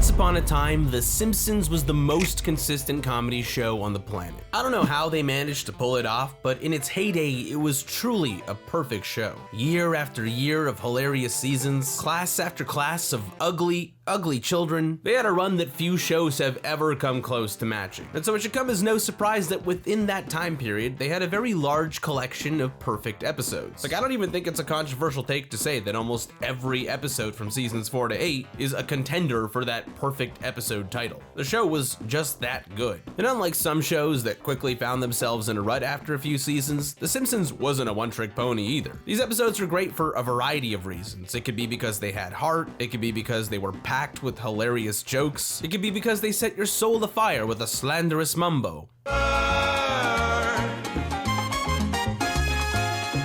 Once upon a time, The Simpsons was the most consistent comedy show on the planet. I don't know how they managed to pull it off, but in its heyday, it was truly a perfect show. Year after year of hilarious seasons, class after class of ugly children, they had a run that few shows have ever come close to matching. And so it should come as no surprise that within that time period, they had a very large collection of perfect episodes. Like, I don't even think it's a controversial take to say that almost every episode from seasons 4 to 8 is a contender for that perfect episode title. The show was just that good. And unlike some shows that quickly found themselves in a rut after a few seasons, The Simpsons wasn't a one-trick pony either. These episodes were great for a variety of reasons. It could be because they had heart, it could be because they were packed with hilarious jokes, it could be because they set your soul afire with a slanderous mumbo.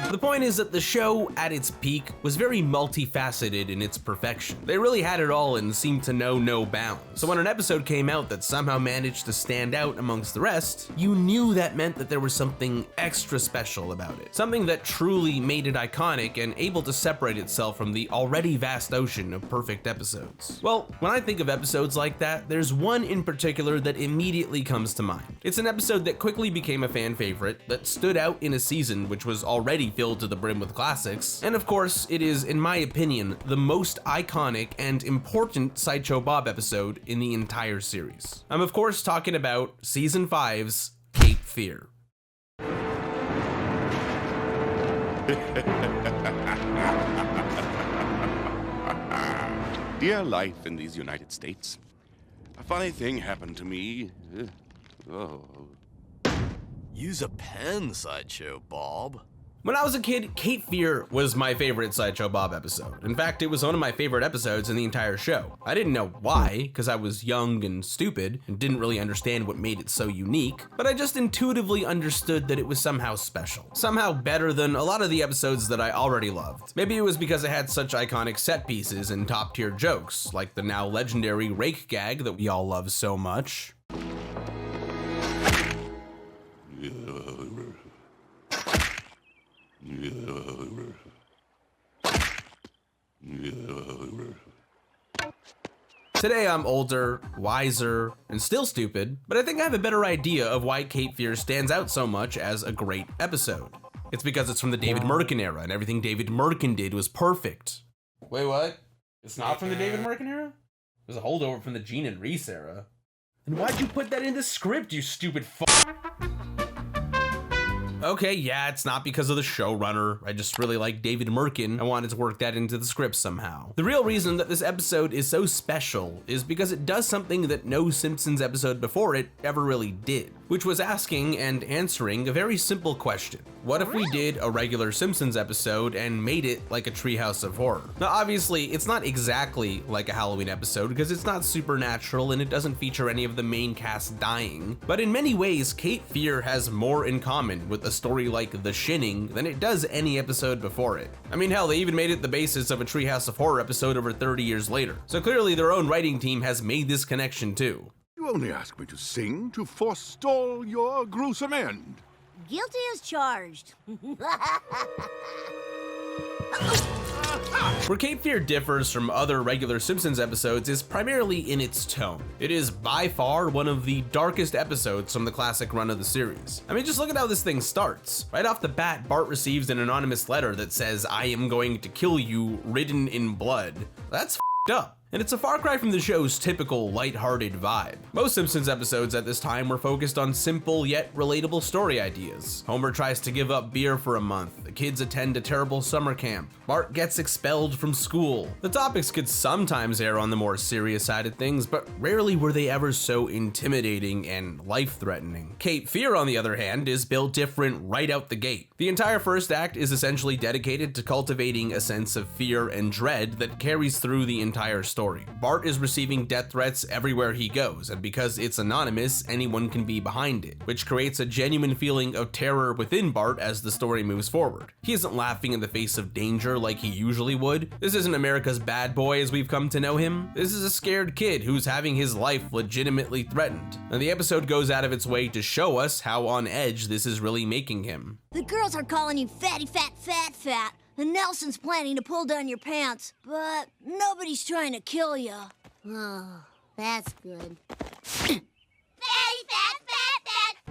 The point is that the show, at its peak, was very multifaceted in its perfection. They really had it all and seemed to know no bounds. So when an episode came out that somehow managed to stand out amongst the rest, you knew that meant that there was something extra special about it. Something that truly made it iconic and able to separate itself from the already vast ocean of perfect episodes. Well, when I think of episodes like that, there's one in particular that immediately comes to mind. It's an episode that quickly became a fan favorite, that stood out in a season which was already filled to the brim with classics, and of course, it is, in my opinion, the most iconic and important Sideshow Bob episode in the entire series. I'm of course talking about Season 5's Cape Fear. Dear life in these United States, a funny thing happened to me. Use a pen, Sideshow Bob. When I was a kid, Cape Fear was my favorite Sideshow Bob episode. In fact, it was one of my favorite episodes in the entire show. I didn't know why, because I was young and stupid and didn't really understand what made it so unique, but I just intuitively understood that it was somehow special. Somehow better than a lot of the episodes that I already loved. Maybe it was because it had such iconic set pieces and top tier jokes, like the now legendary rake gag that we all love so much. Today I'm older, wiser, and still stupid, but I think I have a better idea of why Cape Fear stands out so much as a great episode. It's because it's from the David Merkin era, and everything David Merkin did was perfect. Wait, what? It's not from the David Merkin era? It was a holdover from the Gene and Reese era. Then why'd you put that in the script, you stupid Okay, yeah, it's not because of the showrunner. I just really like David Merkin. I wanted to work that into the script somehow. The real reason that this episode is so special is because it does something that no Simpsons episode before it ever really did, which was asking and answering a very simple question. What if we did a regular Simpsons episode and made it like a Treehouse of Horror? Now, obviously, it's not exactly like a Halloween episode because it's not supernatural and it doesn't feature any of the main cast dying, but in many ways, Cape Fear has more in common with a story like The Shinning than it does any episode before it. I mean, hell, they even made it the basis of a Treehouse of Horror episode over 30 years later. So clearly their own writing team has made this connection too. You only ask me to sing to forestall your gruesome end. Guilty as charged. Where Cape Fear differs from other regular Simpsons episodes is primarily in its tone. It is by far one of the darkest episodes from the classic run of the series. I mean, just look at how this thing starts. Right off the bat, Bart receives an anonymous letter that says, "I am going to kill you, written in blood." That's f***ed up. And it's a far cry from the show's typical lighthearted vibe. Most Simpsons episodes at this time were focused on simple yet relatable story ideas. Homer tries to give up beer for a month, the kids attend a terrible summer camp, Bart gets expelled from school. The topics could sometimes err on the more serious side of things, but rarely were they ever so intimidating and life-threatening. Cape Fear, on the other hand, is built different right out the gate. The entire first act is essentially dedicated to cultivating a sense of fear and dread that carries through the entire story. Bart is receiving death threats everywhere he goes, and because it's anonymous, anyone can be behind it, which creates a genuine feeling of terror within Bart as the story moves forward. He isn't laughing in the face of danger like he usually would. This isn't America's bad boy as we've come to know him. This is a scared kid who's having his life legitimately threatened. And the episode goes out of its way to show us how on edge this is really making him. The girls are calling you fatty, fat, fat, fat. And Nelson's planning to pull down your pants, but nobody's trying to kill you. That's good.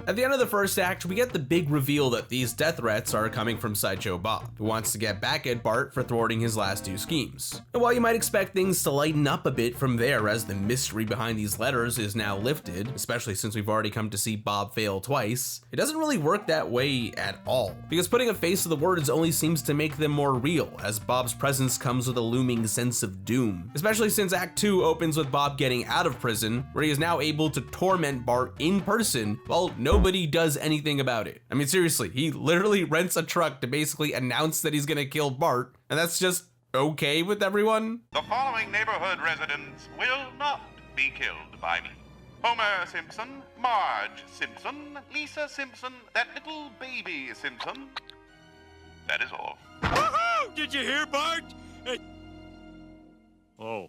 At the end of the first act, we get the big reveal that these death threats are coming from Sideshow Bob, who wants to get back at Bart for thwarting his last two schemes. And while you might expect things to lighten up a bit from there as the mystery behind these letters is now lifted, especially since we've already come to see Bob fail twice, it doesn't really work that way at all, because putting a face to the words only seems to make them more real, as Bob's presence comes with a looming sense of doom, especially since Act 2 opens with Bob getting out of prison, where he is now able to torment Bart in person while nobody does anything about it. I mean, seriously, he literally rents a truck to basically announce that he's gonna kill Bart, and that's just okay with everyone? The following neighborhood residents will not be killed by me. Homer Simpson, Marge Simpson, Lisa Simpson, that little baby Simpson. That is all. Woohoo! Did you hear, Bart? Oh.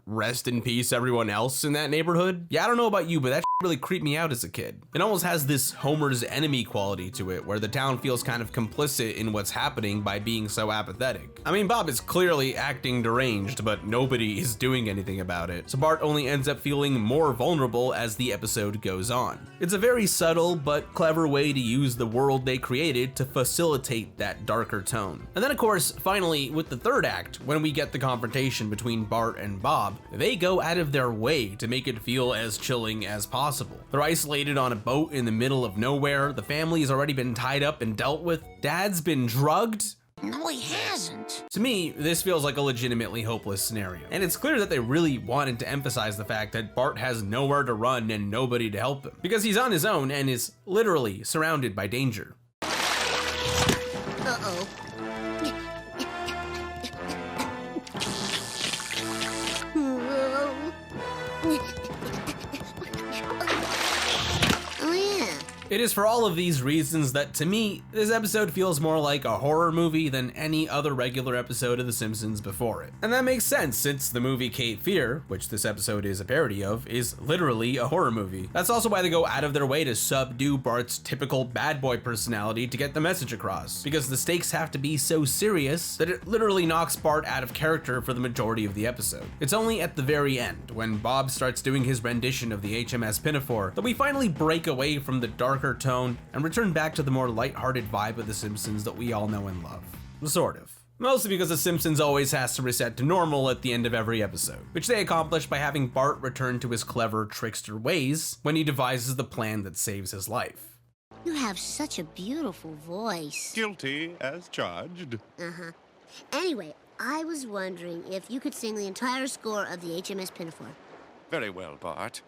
Rest in peace everyone else in that neighborhood? Yeah, I don't know about you, but that really creeped me out as a kid. It almost has this Homer's enemy quality to it, where the town feels kind of complicit in what's happening by being so apathetic. I mean, Bob is clearly acting deranged, but nobody is doing anything about it, so Bart only ends up feeling more vulnerable as the episode goes on. It's a very subtle but clever way to use the world they created to facilitate that darker tone. And then of course, finally, with the third act, when we get the confrontation between Bart and Bob, they go out of their way to make it feel as chilling as possible. They're isolated on a boat in the middle of nowhere, the family has already been tied up and dealt with, Dad's been drugged. No, he hasn't. To me, this feels like a legitimately hopeless scenario. And it's clear that they really wanted to emphasize the fact that Bart has nowhere to run and nobody to help him, because he's on his own and is literally surrounded by danger. Uh-oh. It is for all of these reasons that, to me, this episode feels more like a horror movie than any other regular episode of The Simpsons before it. And that makes sense, since the movie Cape Fear, which this episode is a parody of, is literally a horror movie. That's also why they go out of their way to subdue Bart's typical bad boy personality to get the message across, because the stakes have to be so serious that it literally knocks Bart out of character for the majority of the episode. It's only at the very end, when Bob starts doing his rendition of the HMS Pinafore, that we finally break away from the darker tone and return back to the more lighthearted vibe of The Simpsons that we all know and love. Sort of. Mostly because The Simpsons always has to reset to normal at the end of every episode, which they accomplish by having Bart return to his clever trickster ways when he devises the plan that saves his life. You have such a beautiful voice. Guilty as charged. Uh-huh. Anyway, I was wondering if you could sing the entire score of the HMS Pinafore. Very well, Bart.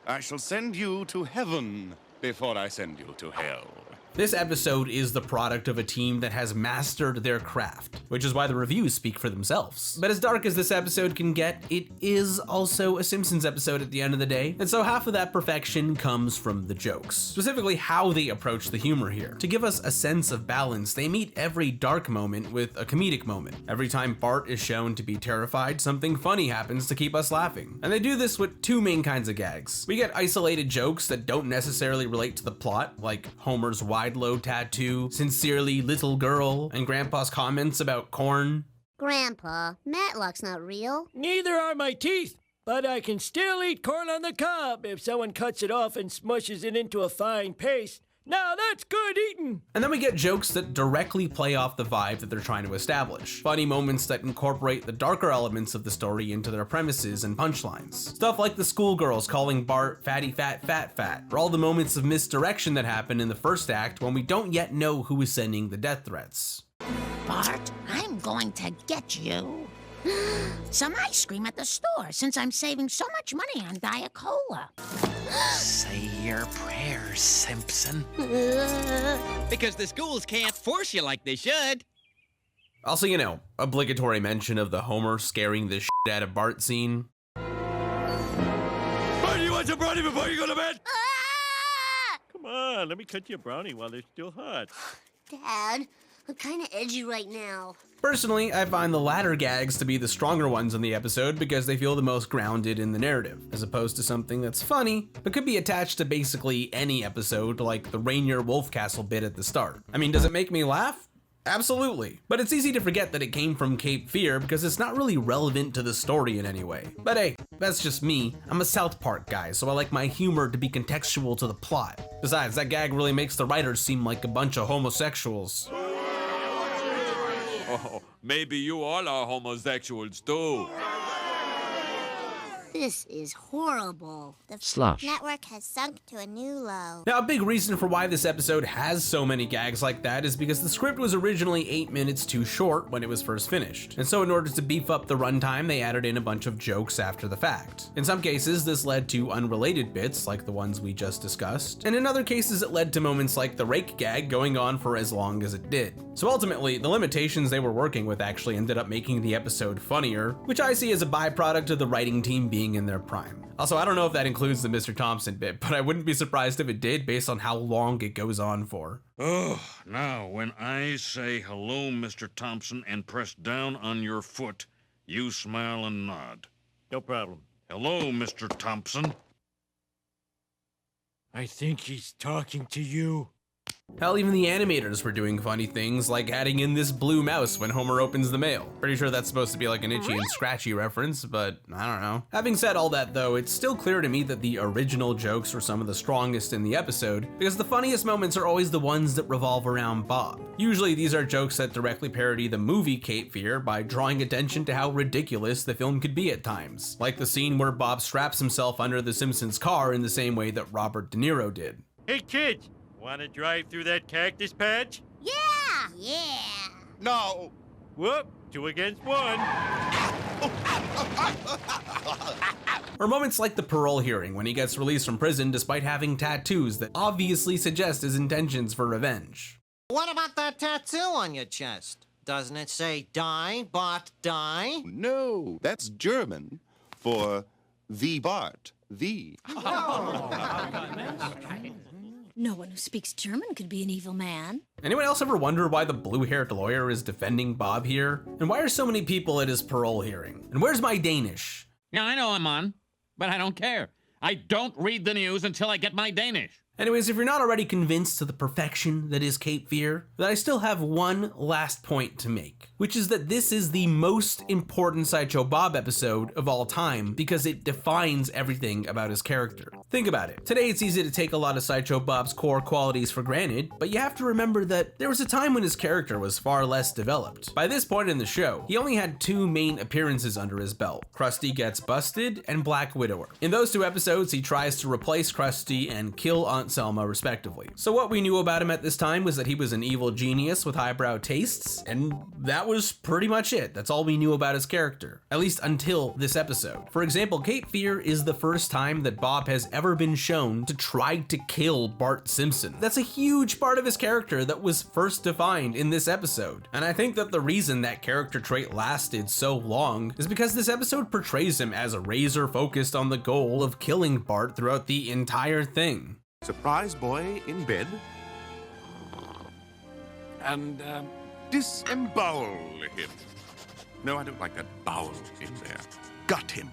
I shall send you to heaven before I send you to hell. This episode is the product of a team that has mastered their craft, which is why the reviews speak for themselves. But as dark as this episode can get, it is also a Simpsons episode at the end of the day, and so half of that perfection comes from the jokes, specifically how they approach the humor here. To give us a sense of balance, they meet every dark moment with a comedic moment. Every time Bart is shown to be terrified, something funny happens to keep us laughing. And they do this with two main kinds of gags. We get isolated jokes that don't necessarily relate to the plot, like Homer's wide-low tattoo, sincerely little girl, and Grandpa's comments about corn. Grandpa, Matlock's not real. Neither are my teeth, but I can still eat corn on the cob if someone cuts it off and smushes it into a fine paste. Now that's good eating! And then we get jokes that directly play off the vibe that they're trying to establish. Funny moments that incorporate the darker elements of the story into their premises and punchlines. Stuff like the schoolgirls calling Bart fatty fat fat fat, or all the moments of misdirection that happen in the first act when we don't yet know who is sending the death threats. Bart, I'm going to get you some ice cream at the store since I'm saving so much money on Diet Cola. Say your prayers, Simpson. Because the schools can't force you like they should. Also, you know, obligatory mention of the Homer scaring the shit out of Bart scene. Bart, you want some brownie before you go to bed? Ah! Come on, let me cut you a brownie while they're still hot. Dad, I'm kind of edgy right now. Personally, I find the latter gags to be the stronger ones in the episode because they feel the most grounded in the narrative, as opposed to something that's funny, but could be attached to basically any episode, like the Rainier Wolfcastle bit at the start. I mean, does it make me laugh? Absolutely. But it's easy to forget that it came from Cape Fear because it's not really relevant to the story in any way. But hey, that's just me. I'm a South Park guy, so I like my humor to be contextual to the plot. Besides, that gag really makes the writers seem like a bunch of homosexuals. Oh, maybe you all are homosexuals too. This is horrible. The Slush. network has sunk to a new low. Now, a big reason for why this episode has so many gags like that is because the script was originally 8 minutes too short when it was first finished. And so in order to beef up the runtime, they added in a bunch of jokes after the fact. In some cases, this led to unrelated bits like the ones we just discussed. And in other cases, it led to moments like the rake gag going on for as long as it did. So ultimately, the limitations they were working with actually ended up making the episode funnier, which I see as a byproduct of the writing team being in their prime. Also, I don't know if that includes the Mr. Thompson bit, but I wouldn't be surprised if it did based on how long it goes on for. Oh, now when I say hello, Mr. Thompson, and press down on your foot, you smile and nod. No problem. Hello, Mr. Thompson. I think he's talking to you. Hell, even the animators were doing funny things like adding in this blue mouse when Homer opens the mail. Pretty sure that's supposed to be like an Itchy and Scratchy reference, but I don't know. Having said all that though, it's still clear to me that the original jokes were some of the strongest in the episode, because the funniest moments are always the ones that revolve around Bob. Usually these are jokes that directly parody the movie Cape Fear by drawing attention to how ridiculous the film could be at times, like the scene where Bob straps himself under the Simpsons car in the same way that Robert De Niro did. Hey kids, wanna drive through that cactus patch? Yeah! Yeah! No! Whoop, 2 against 1. Or moments like the parole hearing when he gets released from prison despite having tattoos that obviously suggest his intentions for revenge. What about that tattoo on your chest? Doesn't it say die, Bart, die? No, that's German for the Bart. The. No one who speaks German could be an evil man. Anyone else ever wonder why the blue-haired lawyer is defending Bob here? And why are so many people at his parole hearing? And where's my Danish? Yeah, I know I'm on, but I don't care. I don't read the news until I get my Danish. Anyways, if you're not already convinced to the perfection that is Cape Fear, then I still have one last point to make, which is that this is the most important Sideshow Bob episode of all time because it defines everything about his character. Think about it. Today it's easy to take a lot of Sideshow Bob's core qualities for granted, but you have to remember that there was a time when his character was far less developed. By this point in the show, he only had 2 main appearances under his belt, Krusty Gets Busted and Black Widower. In those 2 episodes, he tries to replace Krusty and kill Aunt Selma respectively. So what we knew about him at this time was that he was an evil genius with highbrow tastes, and that was pretty much it. That's all we knew about his character, at least until this episode. For example, Cape Fear is the first time that Bob has ever been shown to try to kill Bart Simpson. That's a huge part of his character that was first defined in this episode. And I think that the reason that character trait lasted so long is because this episode portrays him as a razor focused on the goal of killing Bart throughout the entire thing. Surprise boy in bed. And, disembowel him. No, I don't like that bowel in there. Gut him.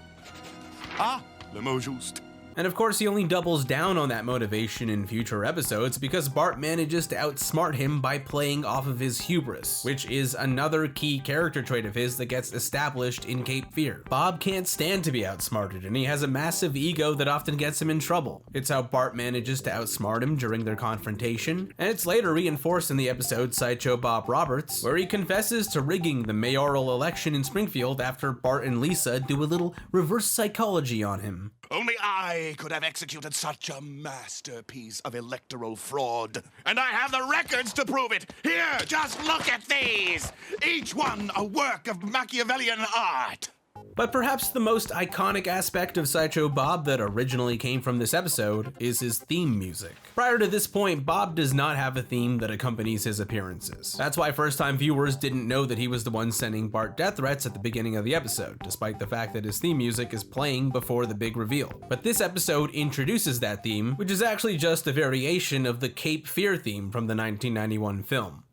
Ah, le mot juste. And of course, he only doubles down on that motivation in future episodes because Bart manages to outsmart him by playing off of his hubris, which is another key character trait of his that gets established in Cape Fear. Bob can't stand to be outsmarted, and he has a massive ego that often gets him in trouble. It's how Bart manages to outsmart him during their confrontation, and it's later reinforced in the episode Sideshow Bob Roberts, where he confesses to rigging the mayoral election in Springfield after Bart and Lisa do a little reverse psychology on him. Only I could have executed such a masterpiece of electoral fraud. And I have the records to prove it. Here, just look at these. Each one a work of Machiavellian art. But perhaps the most iconic aspect of Sideshow Bob that originally came from this episode is his theme music. Prior to this point, Bob does not have a theme that accompanies his appearances. That's why first-time viewers didn't know that he was the one sending Bart death threats at the beginning of the episode, despite the fact that his theme music is playing before the big reveal. But this episode introduces that theme, which is actually just a variation of the Cape Fear theme from the 1991 film.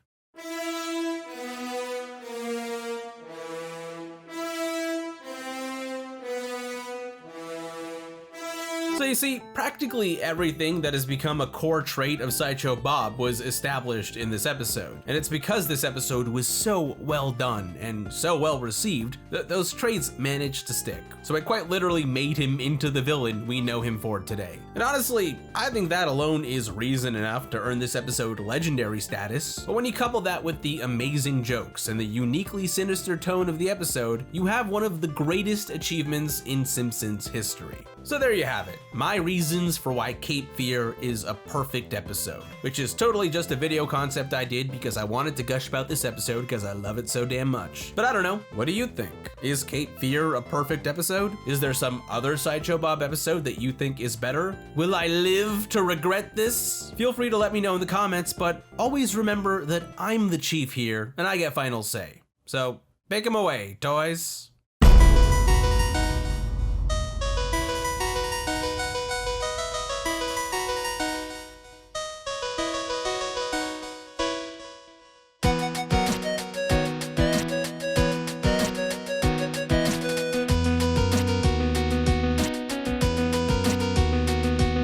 So you see, practically everything that has become a core trait of Sideshow Bob was established in this episode. And it's because this episode was so well done and so well received that those traits managed to stick. So it quite literally made him into the villain we know him for today. And honestly, I think that alone is reason enough to earn this episode legendary status. But when you couple that with the amazing jokes and the uniquely sinister tone of the episode, you have one of the greatest achievements in Simpsons history. So there you have it, my reasons for why Cape Fear is a perfect episode, which is totally just a video concept I did because I wanted to gush about this episode because I love it so damn much. But I don't know, what do you think? Is Cape Fear a perfect episode? Is there some other Sideshow Bob episode that you think is better? Will I live to regret this? Feel free to let me know in the comments, but always remember that I'm the chief here and I get final say. So pick 'em away, toys.